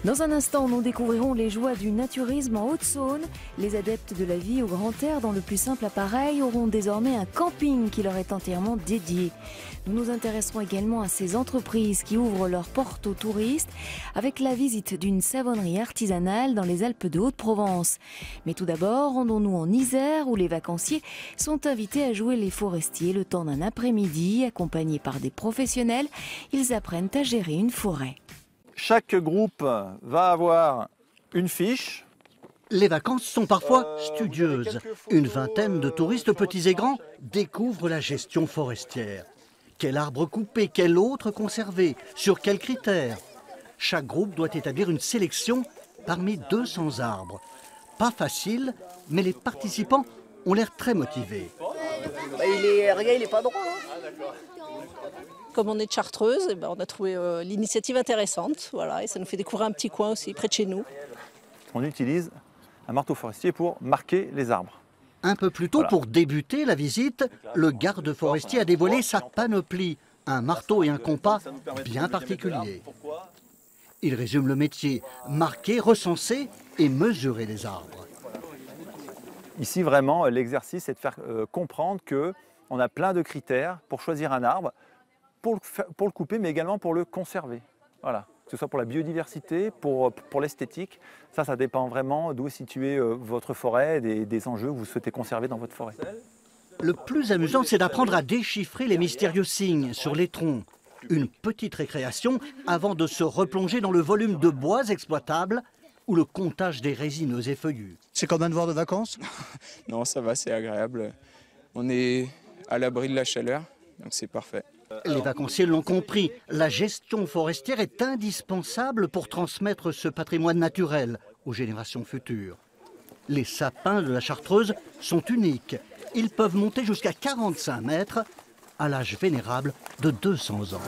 Dans un instant, nous découvrirons les joies du naturisme en Haute-Saône. Les adeptes de la vie au grand air dans le plus simple appareil auront désormais un camping qui leur est entièrement dédié. Nous nous intéresserons également à ces entreprises qui ouvrent leurs portes aux touristes avec la visite d'une savonnerie artisanale dans les Alpes de Haute-Provence. Mais tout d'abord, rendons-nous en Isère où les vacanciers sont invités à jouer les forestiers le temps d'un après-midi. Accompagnés par des professionnels, ils apprennent à gérer une forêt. Chaque groupe va avoir une fiche. Les vacances sont parfois studieuses. Une vingtaine de touristes petits et grands découvrent la gestion forestière. Quel arbre couper, quel autre conserver, sur quels critères? Chaque groupe doit établir une sélection parmi 200 arbres. Pas facile, mais les participants ont l'air très motivés. Regarde, il n'est pas droit. Comme on est de Chartreuse, on a trouvé l'initiative intéressante. Voilà, et ça nous fait découvrir un petit coin aussi, près de chez nous. On utilise un marteau forestier pour marquer les arbres. Un peu plus tôt, pour débuter la visite, le garde forestier a dévoilé sa panoplie, un marteau et un compas bien particuliers. Il résume le métier, marquer, recenser et mesurer les arbres. Ici, vraiment, l'exercice est de faire comprendre qu'on a plein de critères pour choisir un arbre, pour le couper, mais également pour le conserver. Voilà. Que ce soit pour la biodiversité, pour l'esthétique. Ça dépend vraiment d'où est située votre forêt, des enjeux que vous souhaitez conserver dans votre forêt. Le plus amusant, c'est d'apprendre à déchiffrer les mystérieux signes sur les troncs. Une petite récréation avant de se replonger dans le volume de bois exploitables ou le comptage des résineux et feuillus. C'est comme un devoir de vacances? Non, ça va, c'est agréable. On est à l'abri de la chaleur, donc c'est parfait. Les vacanciers l'ont compris, la gestion forestière est indispensable pour transmettre ce patrimoine naturel aux générations futures. Les sapins de la Chartreuse sont uniques. Ils peuvent monter jusqu'à 45 mètres à l'âge vénérable de 200 ans.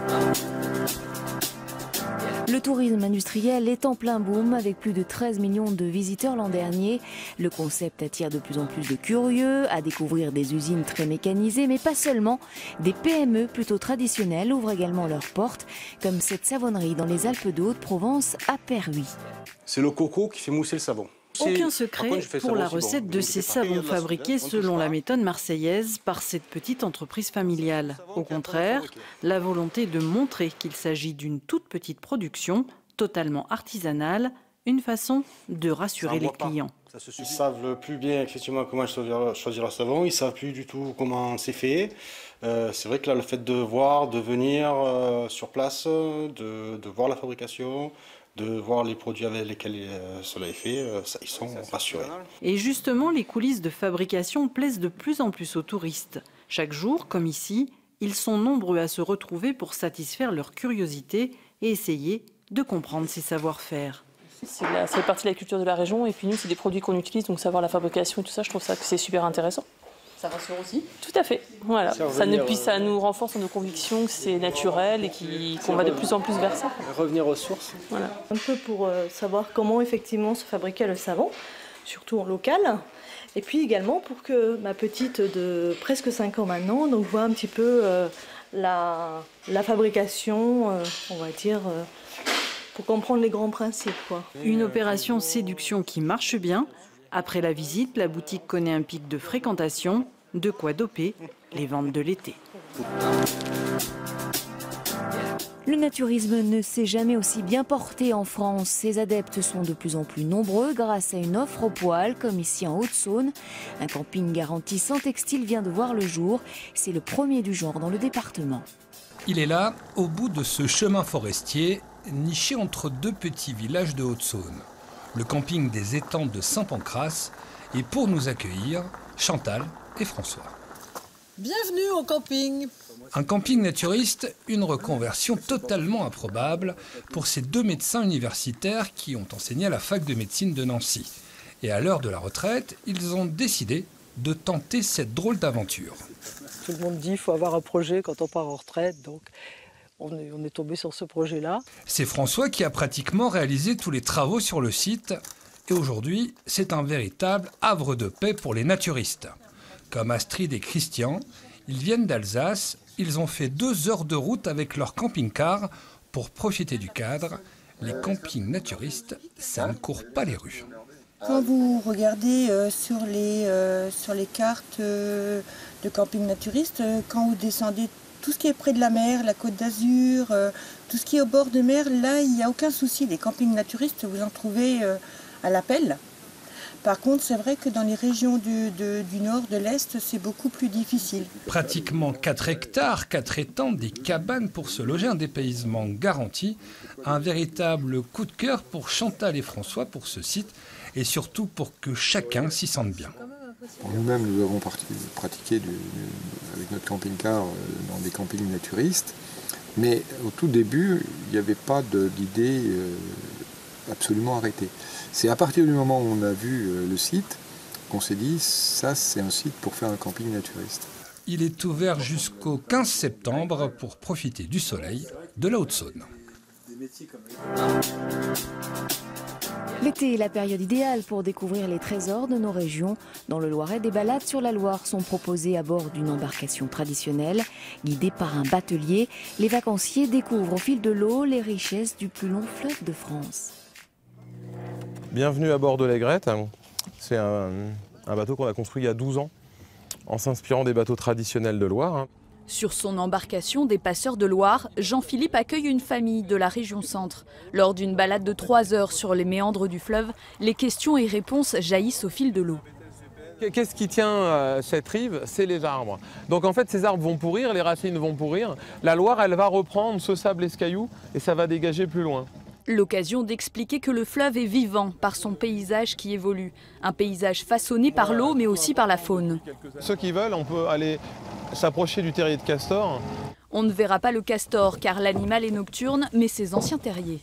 Le tourisme industriel est en plein boom avec plus de 13 millions de visiteurs l'an dernier. Le concept attire de plus en plus de curieux à découvrir des usines très mécanisées, mais pas seulement. Des PME plutôt traditionnelles ouvrent également leurs portes, comme cette savonnerie dans les Alpes de Haute-Provence à Perhuis. C'est le coco qui fait mousser le savon. Aucun secret pour la recette de ces savons fabriqués selon la méthode marseillaise par cette petite entreprise familiale. Au contraire, la volonté de montrer qu'il s'agit d'une toute petite production, totalement artisanale, une façon de rassurer les clients. Ils savent plus bien effectivement comment choisir le savon, ils savent plus du tout comment c'est fait. C'est vrai que là, le fait de voir, de venir sur place, de voir la fabrication, de voir les produits avec lesquels cela est fait, ils sont rassurés. Et justement, les coulisses de fabrication plaisent de plus en plus aux touristes. Chaque jour, comme ici, ils sont nombreux à se retrouver pour satisfaire leur curiosité et essayer de comprendre ces savoir-faire. Ça fait partie de la culture de la région et puis nous, c'est des produits qu'on utilise, donc savoir la fabrication et tout ça, je trouve ça que c'est super intéressant. Ça rassure aussi. Tout à fait, voilà. Ça nous renforce dans nos convictions que c'est naturel et qu'on va de plus en plus vers ça. Revenir aux sources. Voilà. Un peu pour savoir comment effectivement se fabriquait le savon, surtout en local. Et puis également pour que ma petite de presque 5 ans maintenant donc voit un petit peu la fabrication, on va dire, pour comprendre les grands principes, quoi. Une opération séduction qui marche bien. Après la visite, la boutique connaît un pic de fréquentation, de quoi doper les ventes de l'été. Le naturisme ne s'est jamais aussi bien porté en France. Ses adeptes sont de plus en plus nombreux grâce à une offre au poil, comme ici en Haute-Saône. Un camping garanti sans textile vient de voir le jour. C'est le premier du genre dans le département. Il est là, au bout de ce chemin forestier, niché entre deux petits villages de Haute-Saône. Le camping des étangs de Saint-Pancrace. Et pour nous accueillir, Chantal et François. Bienvenue au camping. Un camping naturiste, une reconversion totalement improbable pour ces deux médecins universitaires qui ont enseigné à la fac de médecine de Nancy. Et à l'heure de la retraite, ils ont décidé de tenter cette drôle d'aventure. Tout le monde dit qu'il faut avoir un projet quand on part en retraite, donc on est tombé sur ce projet-là. C'est François qui a pratiquement réalisé tous les travaux sur le site. Et aujourd'hui, c'est un véritable havre de paix pour les naturistes. Comme Astrid et Christian, ils viennent d'Alsace. Ils ont fait 2 heures de route avec leur camping-car pour profiter du cadre, les campings naturistes, ça ne court pas les rues. Quand vous regardez sur les cartes de camping naturiste, quand vous descendez tout ce qui est près de la mer, la Côte d'Azur, tout ce qui est au bord de mer, là, il n'y a aucun souci. Les campings naturistes, vous en trouvez à l'appel. Par contre, c'est vrai que dans les régions du nord, de l'est, c'est beaucoup plus difficile. Pratiquement 4 hectares, 4 étangs, des cabanes pour se loger, un dépaysement garanti. Un véritable coup de cœur pour Chantal et François pour ce site et surtout pour que chacun s'y sente bien. Pour nous-mêmes, nous avons pratiqué avec notre camping-car dans des campings naturistes. Mais au tout début, il n'y avait pas d'idée absolument arrêtée. C'est à partir du moment où on a vu le site qu'on s'est dit, ça c'est un site pour faire un camping naturiste. Il est ouvert jusqu'au 15 septembre pour profiter du soleil de la Haute-Saône. L'été est la période idéale pour découvrir les trésors de nos régions. Dans le Loiret, des balades sur la Loire sont proposées à bord d'une embarcation traditionnelle. Guidés par un batelier, les vacanciers découvrent au fil de l'eau les richesses du plus long fleuve de France. Bienvenue à bord de l'Aigrette. C'est un bateau qu'on a construit il y a 12 ans en s'inspirant des bateaux traditionnels de Loire. Sur son embarcation des passeurs de Loire, Jean-Philippe accueille une famille de la région centre. Lors d'une balade de 3 heures sur les méandres du fleuve, les questions et réponses jaillissent au fil de l'eau. Qu'est-ce qui tient cette rive? C'est les arbres. Donc en fait ces arbres vont pourrir, les racines vont pourrir. La Loire elle va reprendre ce sable et ce caillou et ça va dégager plus loin. L'occasion d'expliquer que le fleuve est vivant par son paysage qui évolue. Un paysage façonné par l'eau mais aussi par la faune. Ceux qui veulent, on peut aller s'approcher du terrier de castor. On ne verra pas le castor car l'animal est nocturne, mais ses anciens terriers.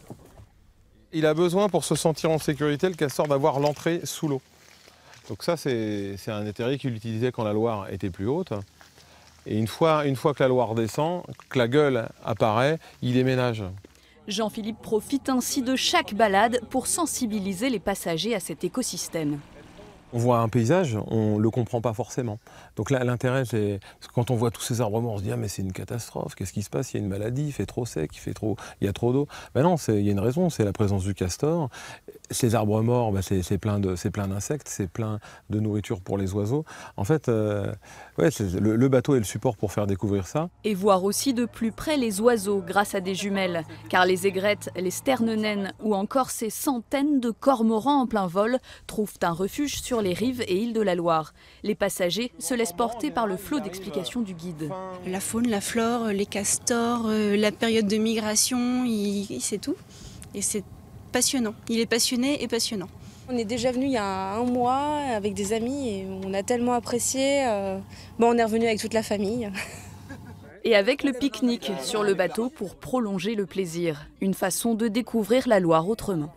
Il a besoin pour se sentir en sécurité, le castor, d'avoir l'entrée sous l'eau. Donc ça c'est un terrier qu'il utilisait quand la Loire était plus haute. Et une fois que la Loire descend, que la gueule apparaît, il déménage. Jean-Philippe profite ainsi de chaque balade pour sensibiliser les passagers à cet écosystème. On voit un paysage, on ne le comprend pas forcément. Donc là, l'intérêt, c'est quand on voit tous ces arbres morts, on se dit « Ah mais c'est une catastrophe, qu'est-ce qui se passe? Il y a une maladie, il fait trop sec, il y a trop d'eau. » Ben non, il y a une raison, c'est la présence du castor. Ces arbres morts, ben c'est plein d'insectes, c'est plein de nourriture pour les oiseaux. En fait, ouais, le bateau est le support pour faire découvrir ça. Et voir aussi de plus près les oiseaux grâce à des jumelles. Car les aigrettes, les sternennaines ou encore ces centaines de cormorans en plein vol trouvent un refuge sur les rives et îles de la Loire. Les passagers se laissent porter par le flot d'explications du guide. La faune, la flore, les castors, la période de migration, il sait tout. Et c'est passionnant. Il est passionné et passionnant. On est déjà venu il y a 1 mois avec des amis et on a tellement apprécié. On est revenu avec toute la famille. Et avec le pique-nique sur le bateau pour prolonger le plaisir. Une façon de découvrir la Loire autrement.